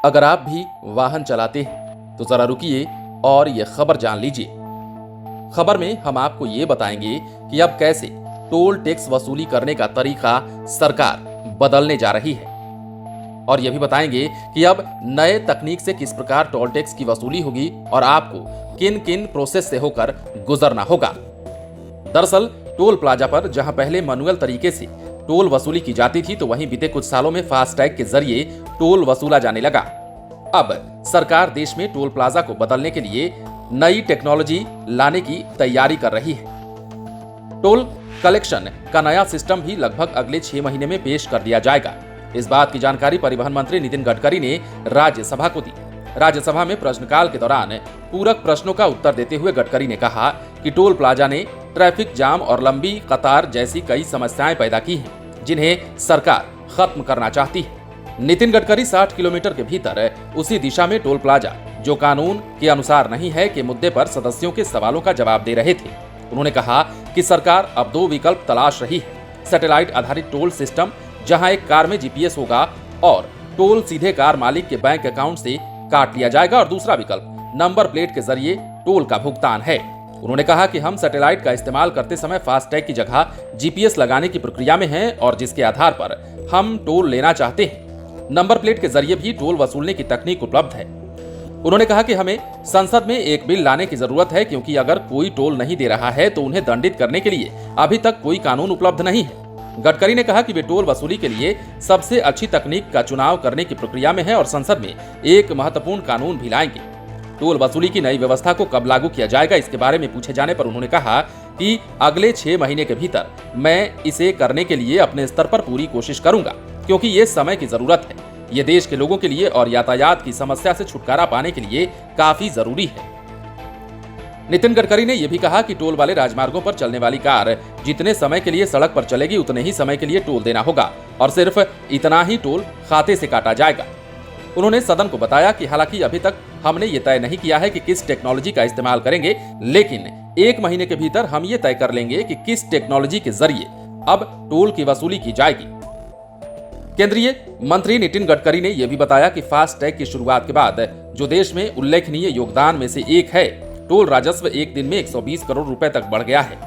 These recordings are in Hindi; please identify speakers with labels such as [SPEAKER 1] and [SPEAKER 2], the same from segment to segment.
[SPEAKER 1] अगर आप भी वाहन चलाते हैं तो जरा रुकिए और ये खबर जान लीजिए। खबर में हम आपको ये बताएंगे कि अब कैसे टोल टैक्स वसूली करने का तरीका सरकार बदलने जा रही है, और यह भी बताएंगे कि अब नए तकनीक से किस प्रकार टोल टैक्स की वसूली होगी और आपको किन किन प्रोसेस से होकर गुजरना होगा। दरअसल टोल प्लाजा पर जहां पहले मैनुअल तरीके से टोल वसूली की जाती थी, तो वहीं बीते कुछ सालों में फास्टैग के जरिए टोल वसूला जाने लगा। अब सरकार देश में टोल प्लाजा को बदलने के लिए नई टेक्नोलॉजी लाने की तैयारी कर रही है। टोल कलेक्शन का नया सिस्टम भी लगभग अगले 6 महीने में पेश कर दिया जाएगा। इस बात की जानकारी परिवहन मंत्री नितिन गडकरी ने राज्यसभा को दी। राज्यसभा में प्रश्नकाल के दौरान पूरक प्रश्नों का उत्तर देते हुए गडकरी ने कहा कि टोल प्लाजा ने ट्रैफिक जाम और लंबी कतार जैसी कई समस्याएं पैदा की हैं, जिन्हें सरकार खत्म करना चाहती है। नितिन गडकरी 60 किलोमीटर के भीतर उसी दिशा में टोल प्लाजा जो कानून के अनुसार नहीं है के मुद्दे पर सदस्यों के सवालों का जवाब दे रहे थे। उन्होंने कहा कि सरकार अब 2 विकल्प तलाश रही है। सैटेलाइट आधारित टोल सिस्टम, जहां एक कार में जीपीएस होगा और टोल सीधे कार मालिक के बैंक अकाउंट से काट लिया जाएगा, और दूसरा विकल्प नंबर प्लेट के जरिए टोल का भुगतान है। उन्होंने कहा कि हम सैटेलाइट का इस्तेमाल करते समय फास्टैग की जगह जीपीएस लगाने की प्रक्रिया में हैं, और जिसके आधार पर हम टोल लेना चाहते हैं। नंबर प्लेट के जरिए भी टोल वसूलने की तकनीक उपलब्ध है। उन्होंने कहा कि हमें संसद में एक बिल लाने की जरूरत है, क्योंकि अगर कोई टोल नहीं दे रहा है तो उन्हें दंडित करने के लिए अभी तक कोई कानून उपलब्ध नहीं है। गडकरी ने कहा कि वे टोल वसूली के लिए सबसे अच्छी तकनीक का चुनाव करने की प्रक्रिया में है और संसद में एक महत्वपूर्ण कानून भी लाएंगे। टोल वसूली की नई व्यवस्था को कब लागू किया जाएगा, इसके बारे में पूछे जाने पर उन्होंने कहा कि अगले 6 महीने के भीतर मैं इसे करने के लिए अपने स्तर पर पूरी कोशिश करूंगा, क्योंकि ये समय की जरूरत है। ये देश के लोगों के लिए और यातायात की समस्या से छुटकारा पाने के लिए काफी जरूरी है। नितिन गडकरी ने यह भी कहा कि टोल वाले राजमार्गों पर चलने वाली कार जितने समय के लिए सड़क पर चलेगी, उतने ही समय के लिए टोल देना होगा, और सिर्फ इतना ही टोल खाते से काटा जाएगा। उन्होंने सदन को बताया कि हालांकि अभी तक हमने ये तय नहीं किया है कि किस टेक्नोलॉजी का इस्तेमाल करेंगे, लेकिन 1 महीने के भीतर हम ये तय कर लेंगे कि किस टेक्नोलॉजी के जरिए अब टोल की वसूली की जाएगी। केंद्रीय मंत्री नितिन गडकरी ने यह भी बताया कि फास्टैग की शुरुआत के बाद जो देश में उल्लेखनीय योगदान में से एक है, टोल राजस्व एक दिन में 120 करोड़ रुपए तक बढ़ गया है।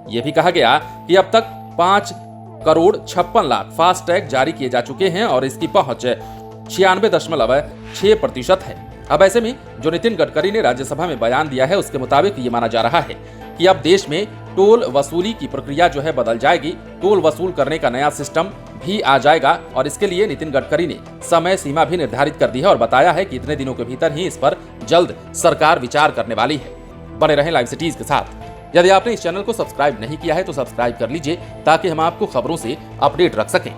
[SPEAKER 1] यह भी कहा गया कि अब तक 5 करोड़ 56 लाख फास्टैग जारी किए जा चुके हैं और इसकी पहुंच 96.6% है। अब ऐसे में जो नितिन गडकरी ने राज्यसभा में बयान दिया है, उसके मुताबिक ये माना जा रहा है कि अब देश में टोल वसूली की प्रक्रिया जो है बदल जाएगी। टोल वसूल करने का नया सिस्टम भी आ जाएगा, और इसके लिए नितिन गडकरी ने समय सीमा भी निर्धारित कर दी है और बताया है कि इतने दिनों के भीतर ही इस पर जल्द सरकार विचार करने वाली है। बने रहें लाइव सिटीज के साथ। यदि आपने इस चैनल को सब्सक्राइब नहीं किया है तो सब्सक्राइब कर लीजिए, ताकि हम आपको खबरों से अपडेट रख सकें।